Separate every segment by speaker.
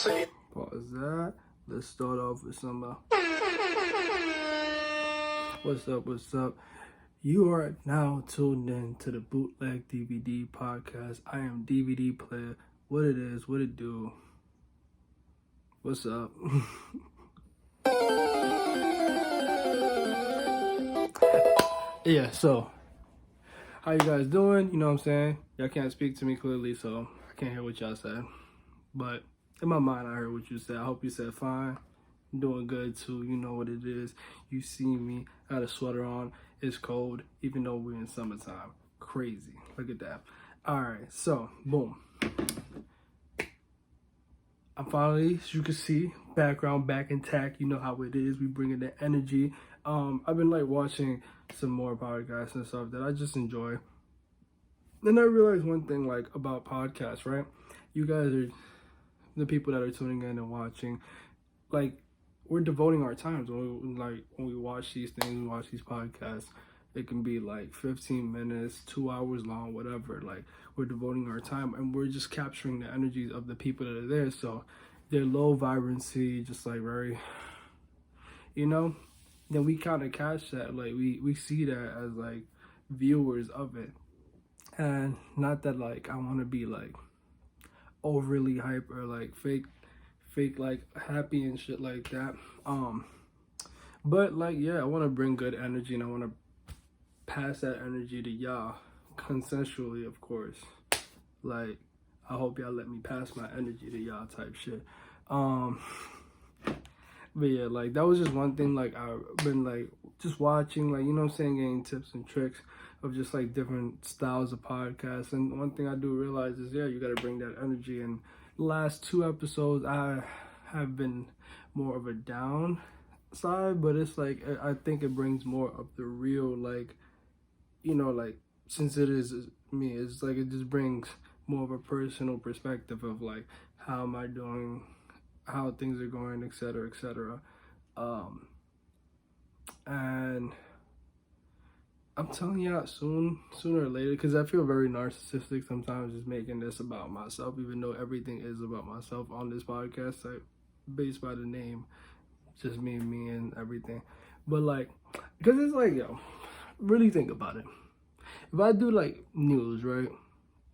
Speaker 1: Pause that. Let's start off with some what's up, what's up? You are now tuned in to the Bootleg DVD Podcast. I am DVD Player. What it is, what it do. What's up? Yeah, so how you guys doing? You know what I'm saying? Y'all can't speak to me clearly, so I can't hear what y'all said. But in my mind, I heard what you said. I hope you said fine. I'm doing good too. You know what it is. You see me. I got a sweater on. It's cold, even though we're in summertime. Crazy. Look at that. All right, so boom. I'm finally, as you can see, background back intact. You know how it is. We bring in the energy. I've been like watching some more podcasts and stuff that I just enjoy. Then I realized one thing like about podcasts, right? You guys are the people that are tuning in and watching. Like, we're devoting our times when we watch these things, we watch these podcasts. It can be like 15 minutes, 2 hours long, whatever. Like, we're devoting our time and we're just capturing the energies of the people that are there. So they're low vibrancy, just like very, you know, then we kind of catch that. Like, we see that as like viewers of it. And not that like I want to be like overly hype or like fake like happy and shit like that. But like, yeah, I want to bring good energy and I want to pass that energy to y'all consensually, of course. Like, I hope y'all let me pass my energy to y'all type shit. But yeah, like that was just one thing. Like, I've been like just watching, like, you know what I'm saying, getting tips and tricks of just like different styles of podcasts. And one thing I do realize is, yeah, you got to bring that energy. And the last 2 episodes, I have been more of a down side, but it's like I think it brings more of the real, like, you know, like, since it is me, it's like it just brings more of a personal perspective of like, how am I doing, how things are going, etc., etc. And I'm telling y'all sooner or later, because I feel very narcissistic sometimes just making this about myself, even though everything is about myself on this podcast, like, based by the name, just me and everything. But like, because it's like, yo, really think about it. If I do like news, right,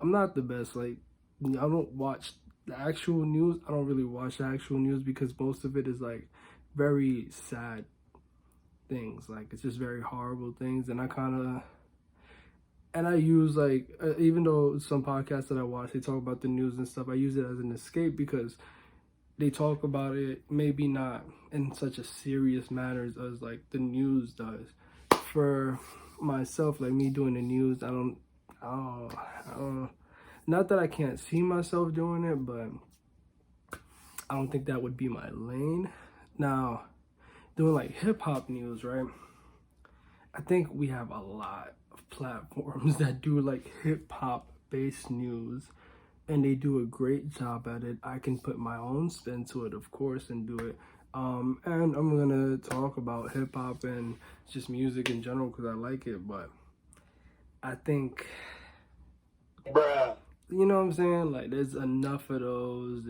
Speaker 1: I'm not the best. Like, I don't watch the actual news. I don't really watch the actual news because most of it is like very sad things. Like, it's just very horrible things. And I use like, even though some podcasts that I watch, they talk about the news and stuff, I use it as an escape because they talk about it maybe not in such a serious manner as like the news does. For myself, like me doing the news, I don't, not that I can't see myself doing it, but I don't think that would be my lane. Now, doing like hip hop news, right? I think we have a lot of platforms that do like hip hop based news, and they do a great job at it. I can put my own spin to it, of course, and do it. And I'm gonna talk about hip hop and just music in general because I like it, but I think, bruh, you know what I'm saying? Like, there's enough of those.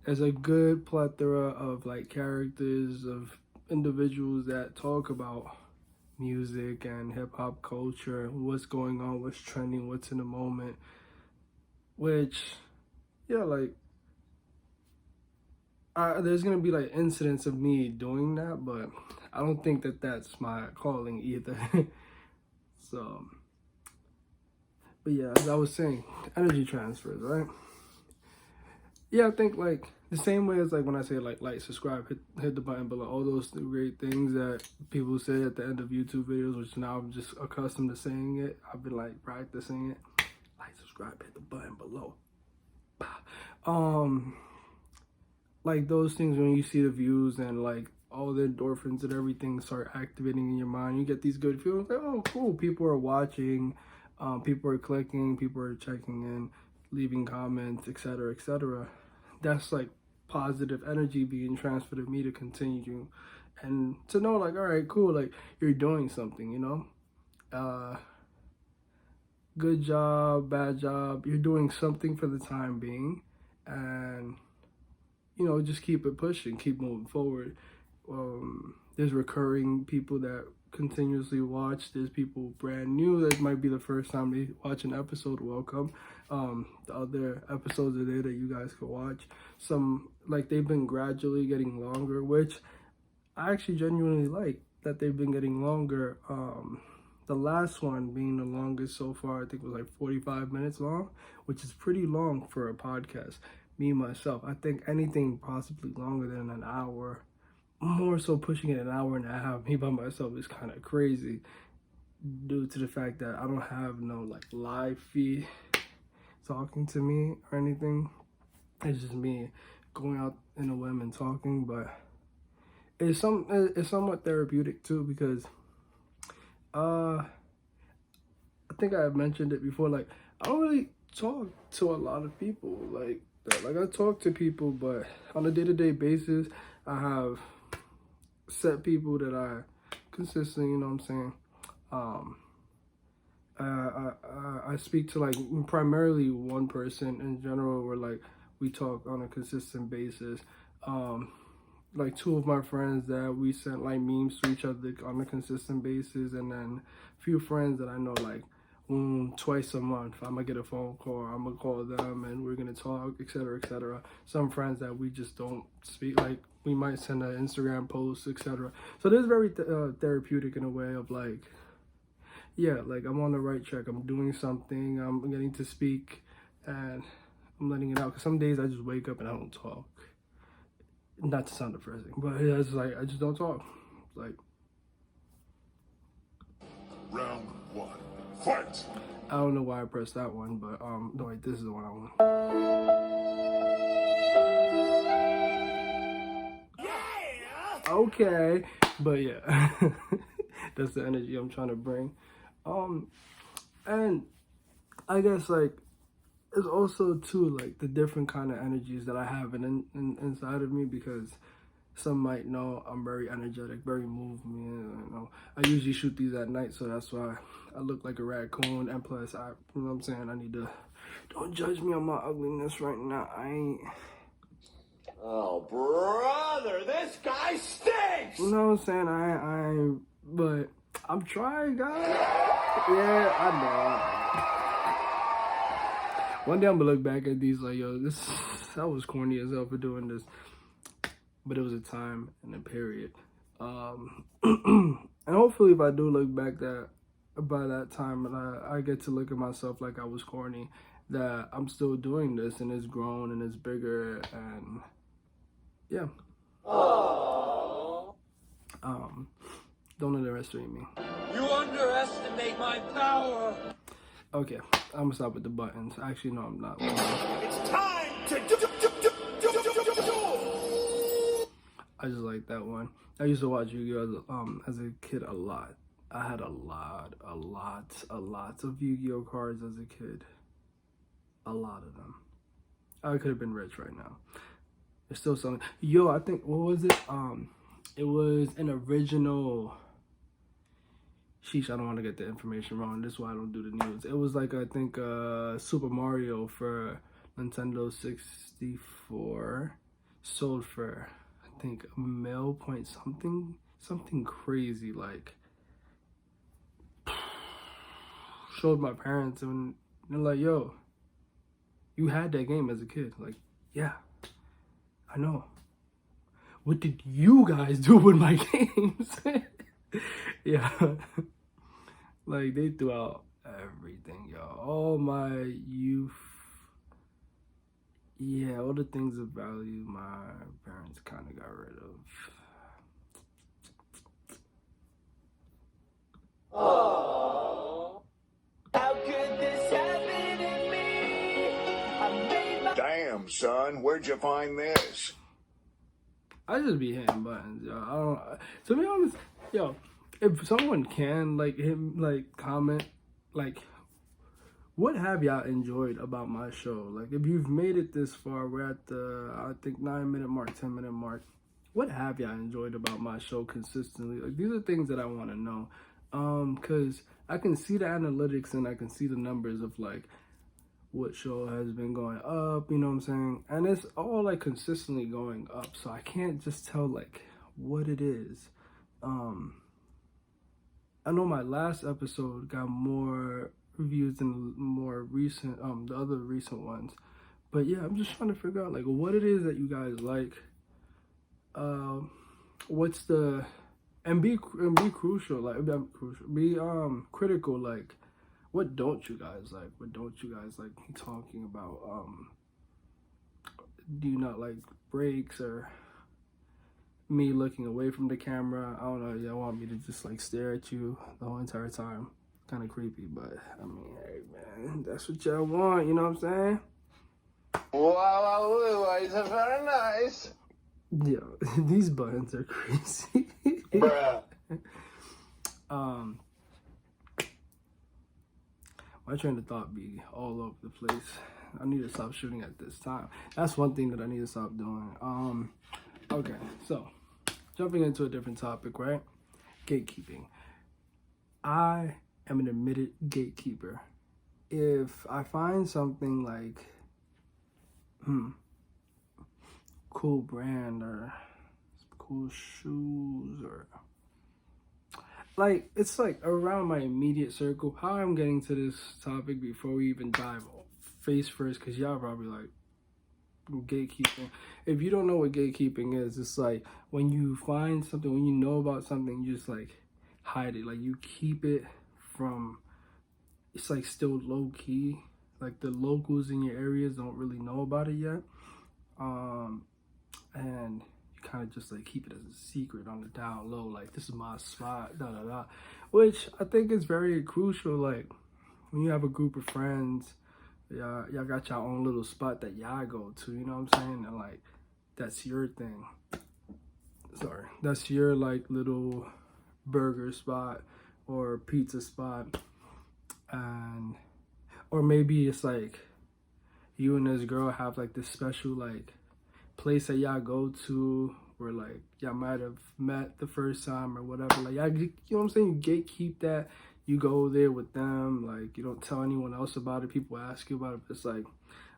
Speaker 1: There's a good plethora of like characters of individuals that talk about music and hip hop culture, what's going on, what's trending, what's in the moment. Which, yeah, like, there's gonna be like incidents of me doing that, but I don't think that that's my calling either. So, but yeah, as I was saying, energy transfers, right? Yeah, I think like the same way as like when I say like subscribe, hit the button below, all those great things that people say at the end of YouTube videos, which now I'm just accustomed to saying it. I've been like practicing it. Like, subscribe, hit the button below. Like those things, when you see the views and like all the endorphins and everything start activating in your mind, you get these good feelings like, oh cool, people are watching, people are clicking, people are checking in, leaving comments, etc., etc. That's like positive energy being transferred to me to continue and to know like, all right, cool, like you're doing something, you know. Good job, bad job, you're doing something for the time being, and just keep it pushing, keep moving forward. There's recurring people that continuously watch. There's people brand new that might be the first time they watch an episode. Welcome. The other episodes are there that you guys can watch. Some, like, they've been gradually getting longer, which I actually genuinely like that they've been getting longer. The last one being the longest so far, I think was like 45 minutes long, which is pretty long for a podcast. Me, myself, I think anything possibly longer than an hour, more so pushing it an hour and a half, me by myself, is kind of crazy due to the fact that I don't have no like live feed talking to me or anything. It's just me going out in a whim and talking, but it's somewhat therapeutic too, because I think I have mentioned it before, like, I don't really talk to a lot of people like that. Like, I talk to people, but on a day-to-day basis, I have set people that I consistently, I speak to, like, primarily one person in general, where like we talk on a consistent basis. Like, two of my friends that we sent like memes to each other on a consistent basis, and then a few friends that I know, like, twice a month I'm gonna get a phone call, I'm gonna call them and we're gonna talk, etc., etc. Some friends that we just don't speak, like, we might send an Instagram post, etc. So this is very therapeutic in a way of like, yeah, like, I'm on the right track, I'm doing something, I'm getting to speak, and I'm letting it out. Because some days I just wake up and I don't talk. Not to sound depressing, but it's like, I just don't talk. Like,
Speaker 2: round one, fight!
Speaker 1: I don't know why I pressed that one, but no, wait, this is the one I want. Yeah! Okay, but yeah, that's the energy I'm trying to bring. And I guess, like, it's also too, like, the different kind of energies that I have inside of me, because some might know I'm very energetic, very movement. I usually shoot these at night, so that's why I look like a raccoon. And plus, I need to, don't judge me on my ugliness right now. I ain't.
Speaker 3: Oh, brother, this guy stinks!
Speaker 1: You know what I'm saying? I ain't, but I'm trying, guys. Yeah, I know. One day I'm gonna look back at these like, yo, I was corny as hell for doing this, but it was a time and a period. And hopefully, if I do look back by that time, and I get to look at myself like I was corny, that I'm still doing this and it's grown and it's bigger, and yeah.
Speaker 3: Aww.
Speaker 1: Don't underestimate me.
Speaker 3: You underestimate my power.
Speaker 1: Okay, I'm gonna stop with the buttons. Actually, no, I'm not.
Speaker 3: It's time to do.
Speaker 1: I just like that one. I used to watch Yu-Gi-Oh! As a kid a lot. I had a lot of Yu-Gi-Oh! Cards as a kid. A lot of them. I could have been rich right now. There's still something. Yo, I think, what was it? It was an original. Sheesh, I don't want to get the information wrong. This is why I don't do the news. It was like, I think, Super Mario for Nintendo 64 sold for, I think, a mil point something crazy. Like, showed my parents and they're like, yo, you had that game as a kid. Like, yeah, I know. What did you guys do with my games? Yeah. Like, they threw out everything, y'all. All my youth. Yeah, all the things of value my parents kind of got rid of.
Speaker 3: Aww. How could this happen to me? I made my...
Speaker 2: Damn, son, where'd you find this?
Speaker 1: I just be hitting buttons, yo. I don't. To be honest, yo, if someone can comment, like, what have y'all enjoyed about my show? Like, if you've made it this far, we're at the, I think, 9-minute mark, 10-minute mark. What have y'all enjoyed about my show consistently? Like, these are things that I want to know. Cause I can see the analytics and I can see the numbers of, like, what show has been going up, you know what I'm saying? And it's all like consistently going up, so I can't just tell like what it is. I know my last episode got more reviews than the more recent, the other recent ones. But yeah, I'm just trying to figure out like what it is that you guys like. What's the be crucial, like be critical, like what don't you guys like? What don't you guys like me talking about? Do you not like breaks or me looking away from the camera? I don't know. Y'all want me to just like stare at you the whole entire time? Kind of creepy, but I mean, hey man, that's what y'all want. You know what I'm saying?
Speaker 4: Wow, it's very nice.
Speaker 1: Yo, these buttons are crazy.
Speaker 4: Bruh.
Speaker 1: My train of thought be all over the place. I need to stop shooting at this time. That's one thing that I need to stop doing. Okay, so jumping into a different topic, right? Gatekeeping. I am an admitted gatekeeper. If I find something like, cool brand or cool shoes or like, it's like around my immediate circle. How I'm getting to this topic before we even dive face first, because y'all probably like, gatekeeping. If you don't know what gatekeeping is, it's like when you find something, when you know about something, you just like hide it. Like you keep it from, it's like still low key. Like the locals in your areas don't really know about it yet. And you kind of just like keep it as a secret on the down low. Like, this is my spot, da da da. Which I think is very crucial. Like when you have a group of friends, y'all got your own little spot that y'all go to, you know what I'm saying? And like, that's your thing. Sorry. That's your like little burger spot or pizza spot. And, or maybe it's like you and this girl have like this special like place that y'all go to where like y'all might have met the first time or whatever. Like, y'all, you know what I'm saying? You gatekeep that. You go there with them, like you don't tell anyone else about it. People ask you about it, but it's like,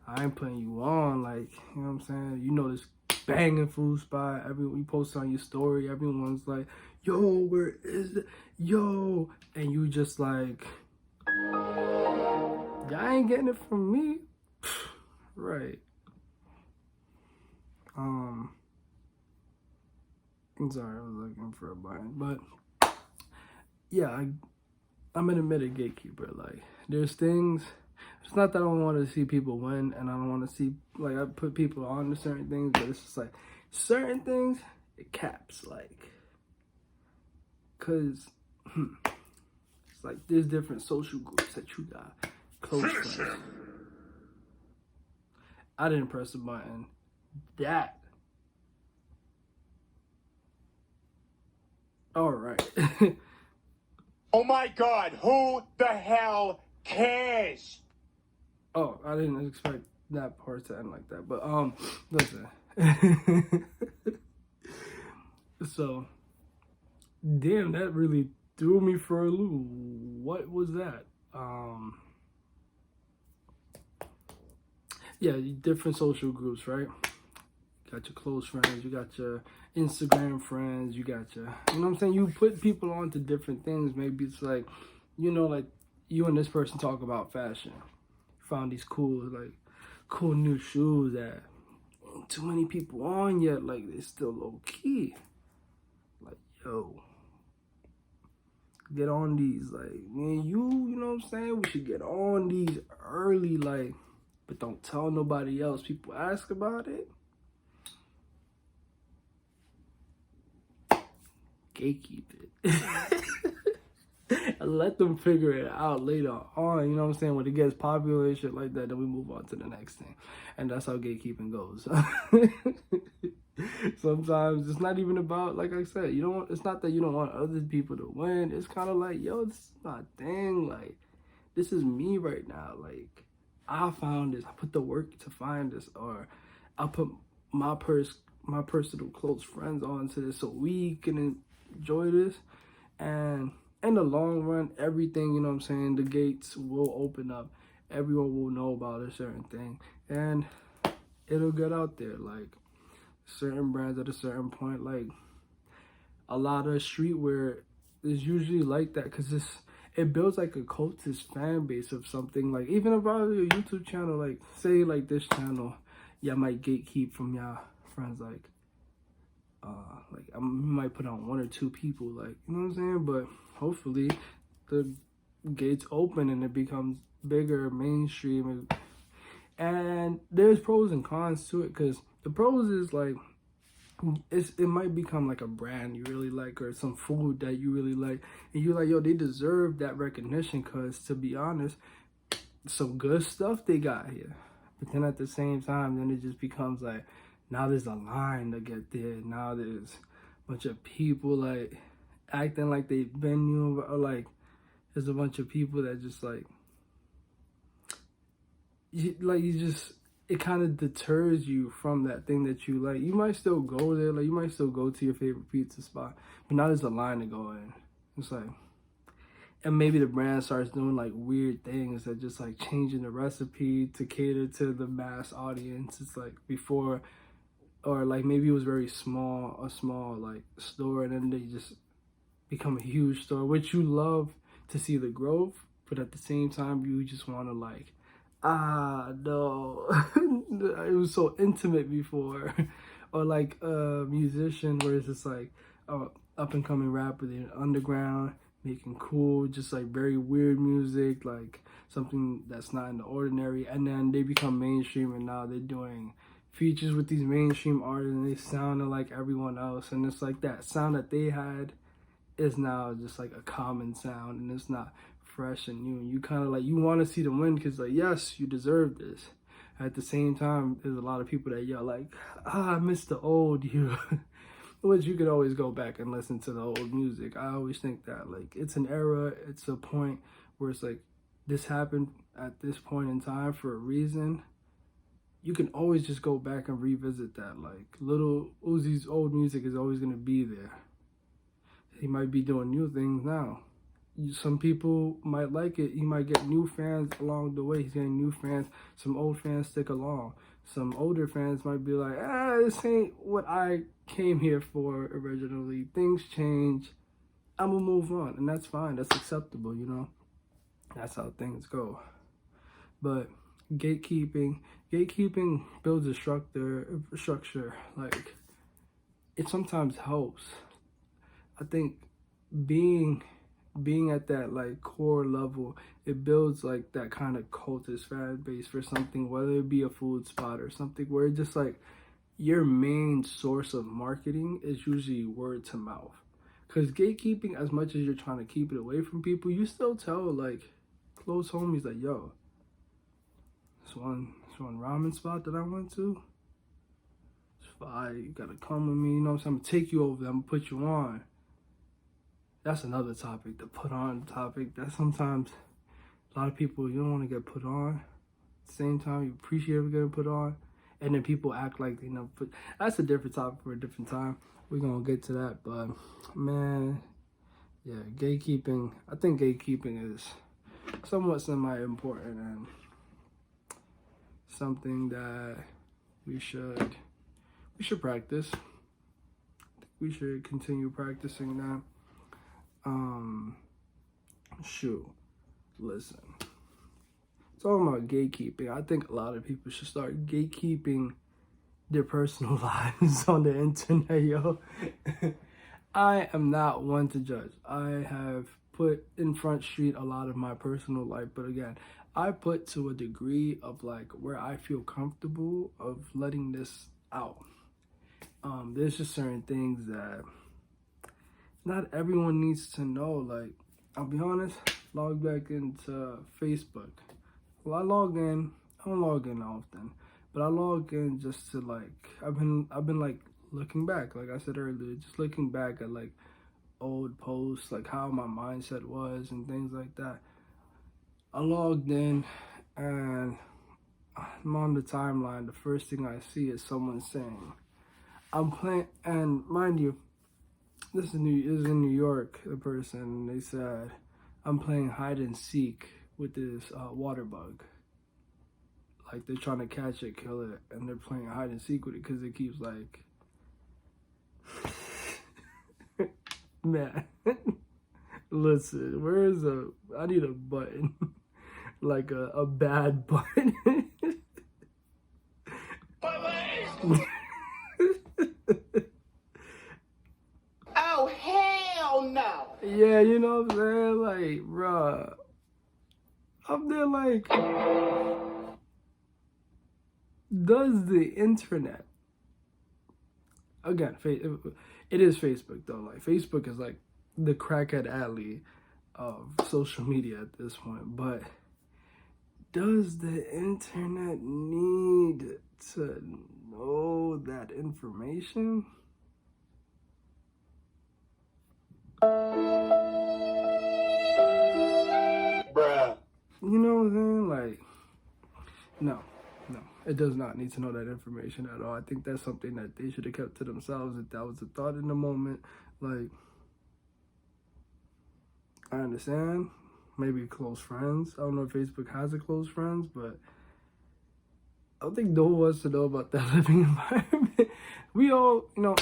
Speaker 1: I ain't putting you on, like, you know what I'm saying? You know this banging food spot, you post on your story, everyone's like, yo, where is it? Yo, and you just like, y'all ain't getting it from me. Right. I'm sorry, I was looking for a button, but yeah, I'm an admitted gatekeeper. Like, there's things, it's not that I don't want to see people win and I don't want to see, like, I put people on to certain things, but it's just like, certain things, it caps, like, because, it's like, there's different social groups that you got, close friends. I didn't press the button. That. All right.
Speaker 4: Oh my God, who the hell cares?
Speaker 1: Oh, I didn't expect that part to end like that. But listen. So, damn, that really threw me for a loop. What was that? Yeah, different social groups, right? You got your close friends, you got your Instagram friends, you got your, you know what I'm saying? You put people onto different things. Maybe it's like, you know, like you and this person talk about fashion. Found these cool new shoes that ain't too many people on yet. Like, they still low key. Like, yo, get on these. Like, man, you know what I'm saying? We should get on these early, like, but don't tell nobody else. People ask about it. Gatekeep it. And let them figure it out later on, you know what I'm saying? When it gets popular and shit like that, then we move on to the next thing. And that's how gatekeeping goes. Sometimes it's not even about, like I said, it's not that you don't want other people to win. It's kind of like, yo, this is my thing. Like, this is me right now. Like, I found this. I put the work to find this, or I put my personal close friends onto this so we can enjoy this. And in the long run, everything, you know what I'm saying, the gates will open up everyone will know about a certain thing, and it'll get out there. Like certain brands at a certain point, like a lot of streetwear is usually like that because it builds like a cultist fan base of something. Like even about your YouTube channel, like say like this channel, y'all might gatekeep from y'all friends, like you might put on 1 or 2 people, like, you know what I'm saying? But hopefully the gates open and it becomes bigger, mainstream, and there's pros and cons to it. Because the pros is like it might become like a brand you really like, or some food that you really like, and you're like, yo, they deserve that recognition. Because to be honest, some good stuff they got here. But then at the same time, then it just becomes like, now there's a line to get there. Now there's a bunch of people like acting like they've been you, or like there's a bunch of people that just like it kind of deters you from that thing that you like. You might still go there, like you might still go to your favorite pizza spot, but now there's a line to go in. It's like, and maybe the brand starts doing like weird things that just like changing the recipe to cater to the mass audience. It's like before, or like maybe it was a small like store, and then they just become a huge store, which you love to see the growth, but at the same time you just want to like, no, it was so intimate before. Or like a musician where it's just like up and coming rapper, they're underground, making cool, just like very weird music, like something that's not in the ordinary, and then they become mainstream, and now they're doing features with these mainstream artists, and they sounded like everyone else, and it's like that sound that they had is now just like a common sound, and it's not fresh and new, and you kind of like, you want to see them win because like, yes, you deserve this. At the same time, there's a lot of people that yell like, I miss the old you. Which you could always go back and listen to the old music. I always think that like it's an era, it's a point where it's like, this happened at this point in time for a reason. You can always just go back and revisit that. Like Little Uzi's old music is always going to be there. He might be doing new things now. Some people might like it. He might get new fans along the way. He's getting new fans. Some old fans stick along. Some older fans might be like, this ain't what I came here for originally. Things change. I'm going to move on. And that's fine. That's acceptable, you know. That's how things go. But gatekeeping builds a structure. Like, it sometimes helps. I think being at that like core level, it builds like that kind of cultist fan base for something, whether it be a food spot or something where it's just like your main source of marketing is usually word to mouth. Because gatekeeping, as much as you're trying to keep it away from people, you still tell like close homies like, yo, this one ramen spot that I went to, it's fire, you gotta come with me, you know what I'm saying? I'm gonna take you over there, I'm gonna put you on. That's another topic, the put on topic. That sometimes a lot of people, you don't want to get put on. At the same time, you appreciate getting put on. And then people act like they know. But that's a different topic for a different time. We're going to get to that. But, man, yeah, gatekeeping. I think gatekeeping is somewhat semi-important and something that we should practice. We should continue practicing that. Listen, talking about gatekeeping, I think a lot of people should start gatekeeping their personal lives on the internet, yo. I am not one to judge. I have put in Front Street a lot of my personal life, but again, I put to a degree of like where I feel comfortable of letting this out. There's just certain things that not everyone needs to know. Like, I'll be honest, log back into Facebook. Well, I don't log in often, but I log in just to like, I've been like looking back, like I said earlier, just looking back at like old posts, like how my mindset was and things like that. I logged in and I'm on the timeline. The first thing I see is someone saying, I'm playing, and mind you, this is in New York, a person, they said, I'm playing hide and seek with this water bug. like they're trying to catch it, kill it, and they're playing hide and seek with it because it keeps like, man, listen, I need a button, like a bad button.
Speaker 4: Oh, hell no!
Speaker 1: Yeah, you know what I'm saying? Like, bruh, I'm there like, does the internet, again, it is Facebook though, like Facebook is like the crackhead alley of social media at this point, but does the internet need to know that information?
Speaker 4: Bruh.
Speaker 1: You know what I'm saying? Like, no, it does not need to know that information at all. I think that's something that they should have kept to themselves if that was a thought in the moment. Like, I understand, maybe close friends. I don't know if Facebook has a close friends, but I don't think no one wants to know about that living environment. We all, not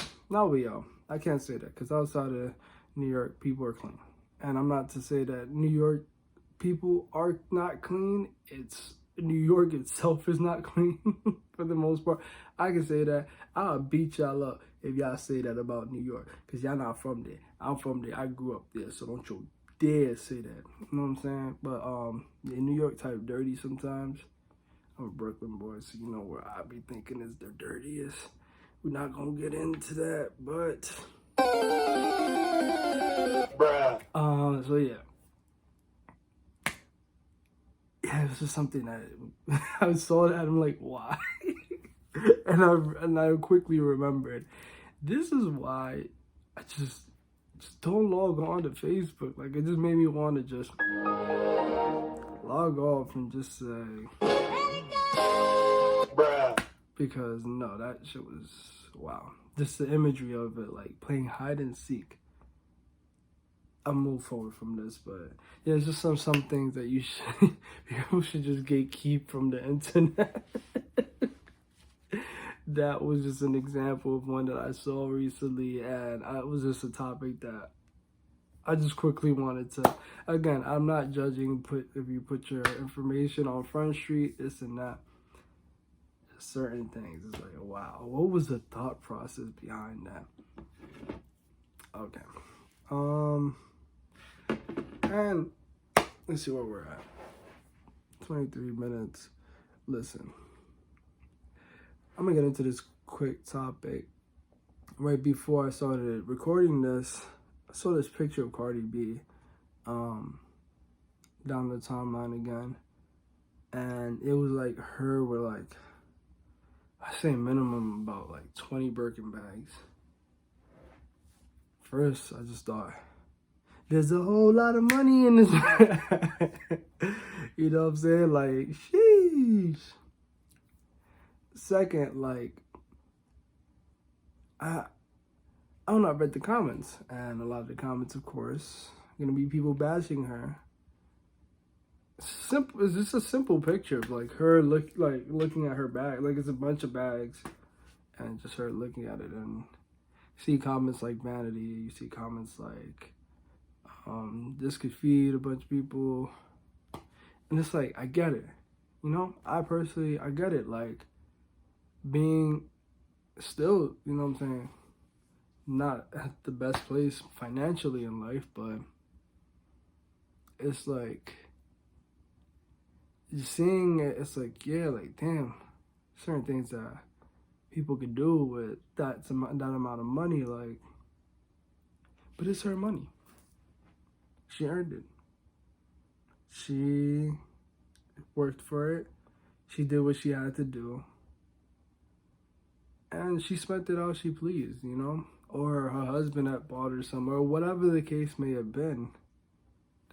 Speaker 1: we all. I can't say that because outside of New York, people are clean. And I'm not to say that New York people are not clean. It's New York itself is not clean for the most part. I can say that. I'll beat y'all up if y'all say that about New York because y'all not from there. I'm from there. I grew up there, so don't you dare say that. You know what I'm saying? But yeah, New York type dirty sometimes. I'm a Brooklyn boy, so you know where I be thinking is the dirtiest. We're not gonna get into that, but
Speaker 4: Bruh.
Speaker 1: so yeah. Yeah, it was just something that I saw that I'm like, why? and I quickly remembered, this is why I just don't log on to Facebook. Like, it just made me want to just log off and just say,
Speaker 4: Bruh.
Speaker 1: because no, that shit was wow. Just the imagery of it, like playing hide and seek. I'll move forward from this, but yeah, it's just some things that people should just gatekeep from the internet. That was just an example of one that I saw recently, and it was just a topic that I just quickly wanted to. Again, I'm not judging if you put your information on Front Street, this and that. Certain things, it's like, wow, what was the thought process behind that? Okay. And let's see where we're at. 23 minutes. Listen, I'm gonna get into this quick topic. Right before I started recording this, I saw this picture of Cardi B down the timeline again. And it was like her with like, I say minimum about like 20 Birkin bags. First, I just thought, there's a whole lot of money in this. You know what I'm saying? Like, sheesh. Second, like, I don't know, I read the comments. And a lot of the comments, of course, gonna be people bashing her. Simple. It's just a simple picture of like her looking at her bag. Like, it's a bunch of bags. And just her looking at it. And you see comments like vanity. You see comments like, this could feed a bunch of people. And it's like, I get it. You know, I get it. Like, being still, you know what I'm saying, not at the best place financially in life, but it's like, just seeing it, it's like, yeah, like, damn, certain things that people could do with that amount of money, like, but it's her money. She earned it. She worked for it. She did what she had to do. And she spent it how she pleased, you know? Or her husband that bought her some, or whatever the case may have been.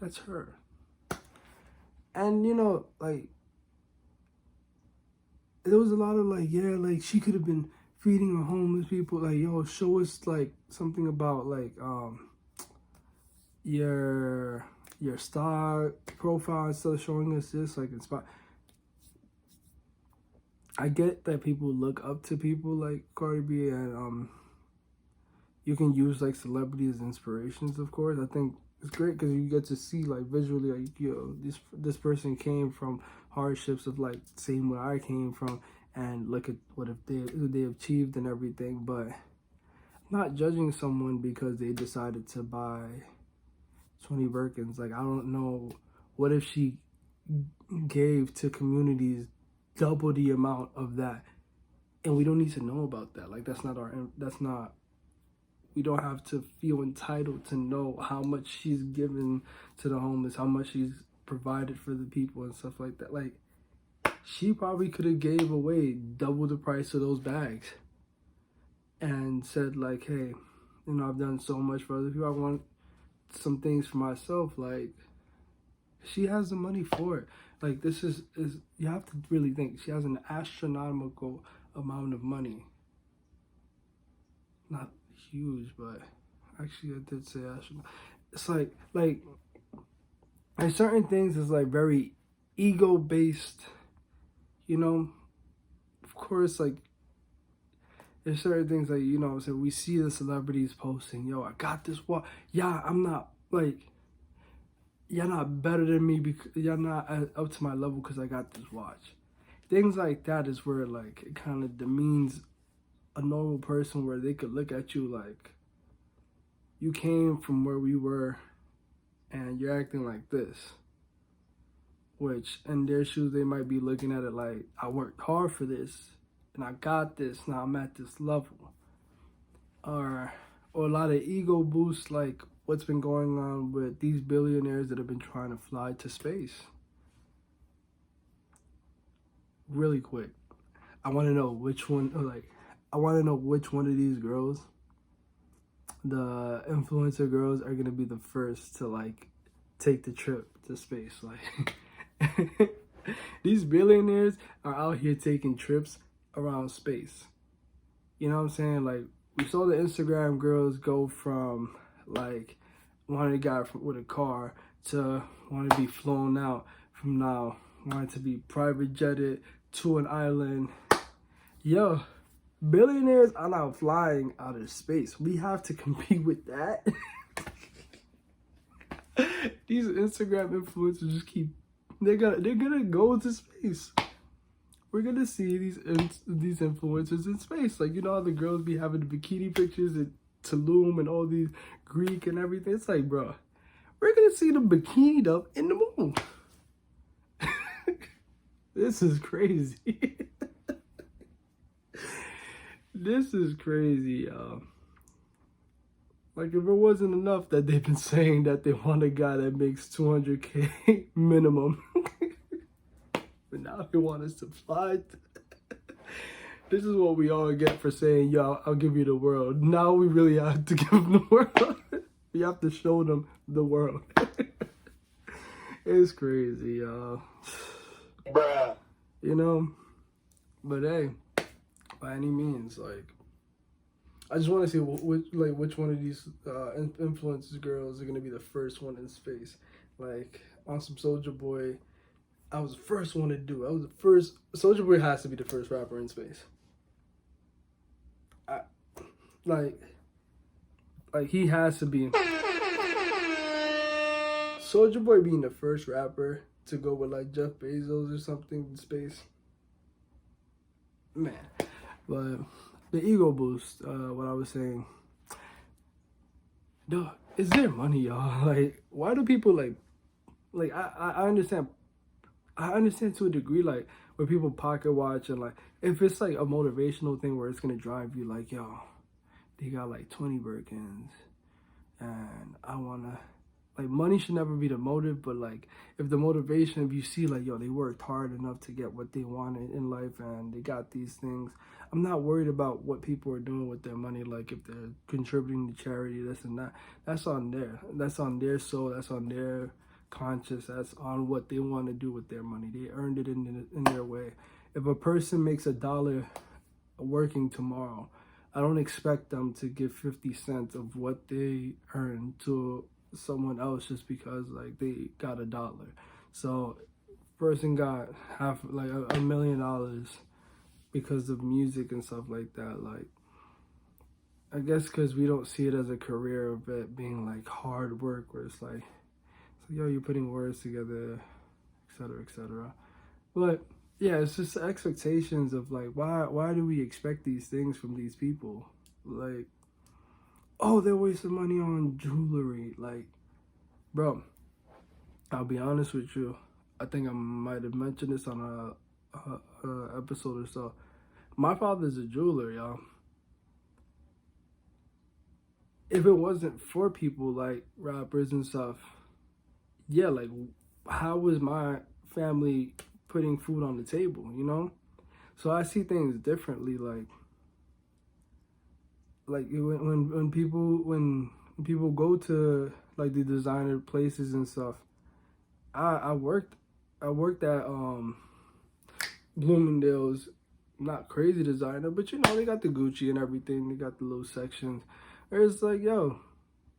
Speaker 1: That's her. And, you know, like, there was a lot of, like, yeah, like, she could have been feeding her homeless people. Like, yo, show us, like, something about, like, your stock profile instead of showing us this, like, inspire. I get that people look up to people like Cardi B, and you can use like celebrities as inspirations. Of course, I think it's great because you get to see like visually, like, this person came from hardships of like same where I came from, and look at what if they achieved and everything. But not judging someone because they decided to buy 20 Birkins. Like, I don't know, what if she gave to communities double the amount of that, and we don't need to know about that. Like, we don't have to feel entitled to know how much she's given to the homeless, how much she's provided for the people and stuff like that. Like, she probably could have gave away double the price of those bags and said like, hey, I've done so much for other people, I want some things for myself. Like, she has the money for it. Like, this is you have to really think, she has an astronomical amount of money. Not huge, but actually I did say astronomical. It's like certain things is like very ego based, Of course, like, there's certain things like, so we see the celebrities posting, yo, I got this watch. Yeah, I'm not like, you're not better than me because you're not up to my level because I got this watch. Things like that is where like it kind of demeans a normal person, where they could look at you like you came from where we were and you're acting like this. Which in their shoes, they might be looking at it like, I worked hard for this and I got this, now I'm at this level. Or a lot of ego boosts, like what's been going on with these billionaires that have been trying to fly to space. Really quick, I want to know which one of these girls, the influencer girls, are gonna be the first to like take the trip to space. Like, these billionaires are out here taking trips around space. You know what I'm saying? Like, we saw the Instagram girls go from like wanting a guy with a car to wanting to be flown out, from now wanting to be private jetted to an island. Yo, billionaires are now flying out of space. We have to compete with that. These Instagram influencers they're gonna go to space. We're gonna see these influencers in space. Like, how the girls be having the bikini pictures at Tulum and all these Greek and everything. It's like, bro, we're gonna see them bikinied up in the moon. This is crazy. This is crazy, y'all. Like, if it wasn't enough that they've been saying that they want a guy that makes $200K minimum, but now they want us to fly. This is what we all get for saying, yo, I'll give you the world. Now we really have to give them the world. We have to show them the world. It's crazy, y'all.
Speaker 4: Bruh.
Speaker 1: But hey, by any means, like, I just want to see which one of these influencers girls are gonna be the first one in space. Like, on some Soulja Boy, I was the first one to do it. Soulja Boy has to be the first rapper in space. Like he has to be. Soulja Boy being the first rapper to go with like Jeff Bezos or something in space. Man, but the ego boost, what I was saying, dog, is there money, y'all? Like, why do people like I understand to a degree, like, where people pocket watch, and like, if it's like a motivational thing where it's gonna drive you like, yo, they got like 20 Birkins and I wanna, like, money should never be the motive, but like, if the motivation, if you see like, yo, they worked hard enough to get what they wanted in life and they got these things, I'm not worried about what people are doing with their money. Like, if they're contributing to charity, this and that, that's on their soul, that's on their conscience, that's on what they want to do with their money. They earned it in their way. If a person makes $1 working tomorrow, I don't expect them to give 50 cents of what they earn to someone else just because like they got $1. So person got $1 million because of music and stuff like that. Like, I guess because we don't see it as a career of it being like hard work, where it's like yo, you're putting words together, etc., etc. But yeah, it's just the expectations of like, why do we expect these things from these people? Like, oh, they're wasting money on jewelry. Like, bro, I'll be honest with you. I think I might have mentioned this on a episode or so. My father's a jeweler, y'all. If it wasn't for people like rappers and stuff, yeah, like, how was my family putting food on the table, you know? So I see things differently. Like when people go to like the designer places and stuff. I worked at Bloomingdale's, not crazy designer, but you know, they got the Gucci and everything. They got the little sections. It's like, yo,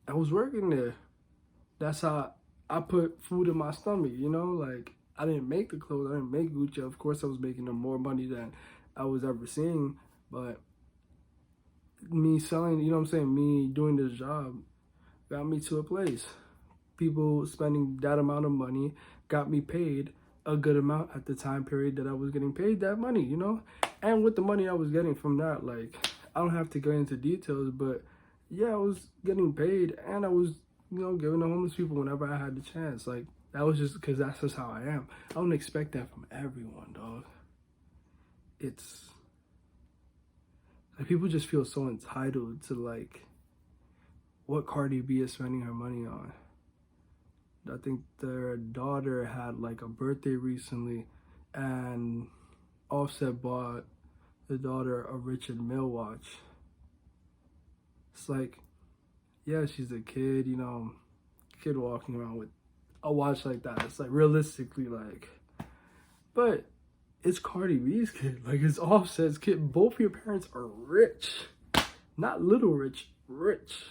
Speaker 1: I was working there. That's how I put food in my stomach, you know? Like, I didn't make the clothes. I didn't make Gucci. Of course, I was making them more money than I was ever seeing. But me selling, you know what I'm saying? Me doing this job got me to a place. People spending that amount of money got me paid a good amount at the time period that I was getting paid that money, you know? And with the money I was getting from that, like, I don't have to go into details, but yeah, I was getting paid, and I was, you know, giving to homeless people whenever I had the chance. Like, that was just because that's just how I am. I don't expect that from everyone, dog. It's like people just feel so entitled to like what Cardi B is spending her money on. I think their daughter had like a birthday recently, and Offset bought the daughter a Richard Mille watch. It's like, yeah, she's a kid, you know, kid walking around with a watch like that. It's like realistically, like, but it's Cardi B's kid. Like, it's Offset's kid. Both of your parents are rich, not little rich, rich.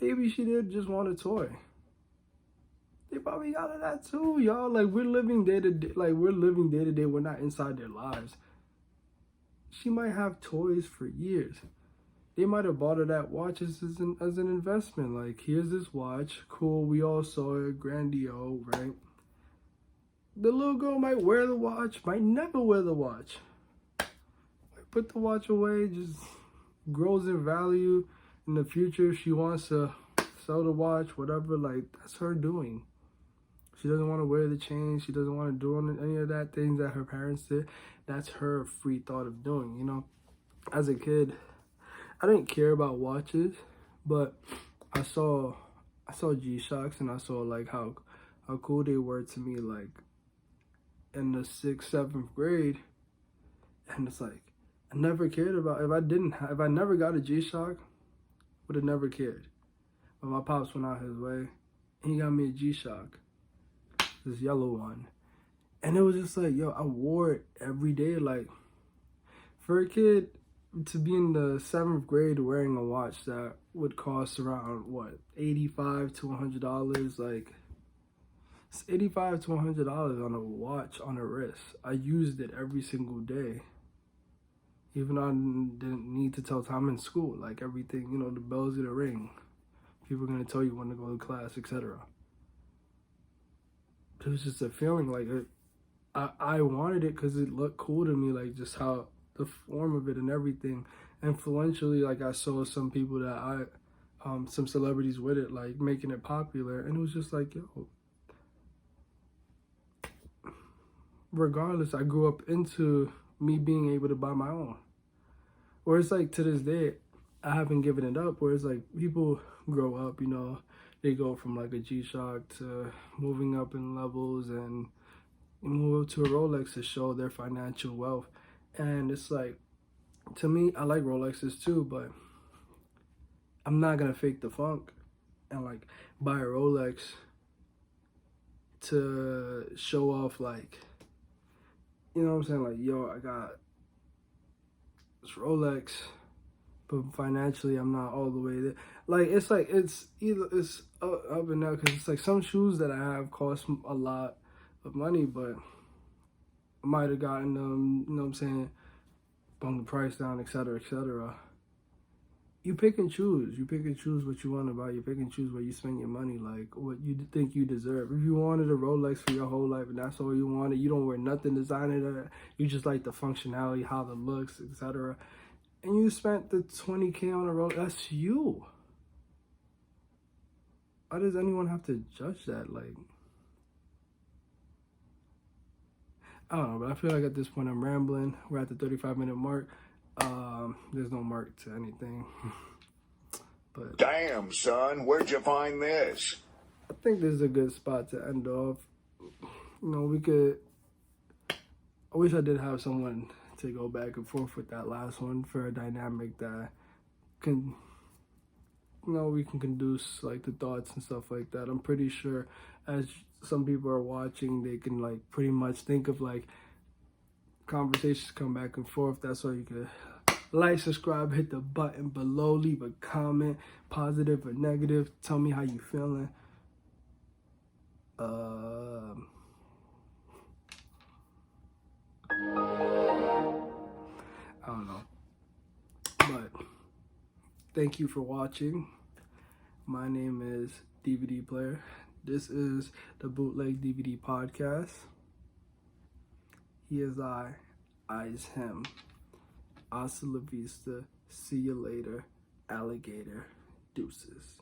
Speaker 1: Maybe she did just want a toy. They probably got her that too, y'all. Like, we're living day to day. We're not inside their lives. She might have toys for years. They might have bought her that watch as an investment. Like, here's this watch. Cool, we all saw it. Grandio, right? The little girl might wear the watch, might never wear the watch. Might put the watch away, just grows in value. In the future, if she wants to sell the watch, whatever, like, that's her doing. She doesn't want to wear the chain. She doesn't want to do any of that things that her parents did. That's her free thought of doing, you know? As a kid, I didn't care about watches, but I saw G-Shocks, and I saw, like, how cool they were to me, like, in the 6th, 7th grade. And it's like, I never cared about, if I never got a G-Shock, would have never cared. But my pops went out his way, and he got me a G-Shock, this yellow one. And it was just like, yo, I wore it every day. Like, for a kid to be in the 7th grade wearing a watch that would cost around, what, $85 to $100, like, it's $85 to $100 on a watch on a wrist. I used it every single day. Even though I didn't need to tell time in school, like everything, you know, the bell's gonna ring. People are gonna tell you when to go to class, etc. It was just a feeling like I wanted it because it looked cool to me, like just how the form of it and everything. Influentially, like I saw some people that some celebrities with it, like making it popular, and it was just like, yo. Regardless, I grew up into me being able to buy my own. Or it's like, to this day, I haven't given it up. Where it's like, people grow up, you know, they go from like a G-Shock to moving up in levels and move up to a Rolex to show their financial wealth. And it's like, to me, I like Rolexes too, but I'm not gonna fake the funk and like buy a Rolex to show off, like, you know what I'm saying? Like, yo, I got this Rolex, but financially, I'm not all the way there. Like, it's like, it's up and down, because it's like some shoes that I have cost a lot of money, but might have gotten them, you know what I'm saying, bring the price down, etc., etc. You pick and choose. You pick and choose what you want to buy. You pick and choose where you spend your money, like what you think you deserve. If you wanted a Rolex for your whole life and that's all you wanted, you don't wear nothing designer. You just like the functionality, how it looks, etc. And you spent the 20K on a Rolex. That's you. Why does anyone have to judge that? Like, I don't know, but I feel like at this point I'm rambling. We're at the 35-minute mark. There's no mark to anything. But
Speaker 2: Damn, son, where'd you find this?
Speaker 1: I think this is a good spot to end off. You know, I wish I did have someone to go back and forth with that last one for a dynamic that can, you know, we can conduce like the thoughts and stuff like that. I'm pretty sure as some people are watching, they can like pretty much think of like conversations come back and forth. That's why you could like, subscribe, hit the button below, leave a comment, positive or negative. Tell me how you feeling. I don't know. But thank you for watching. My name is DVD Player. This is the Bootleg DVD Podcast. He is I is him. Hasta la vista. See you later, alligator. Deuces.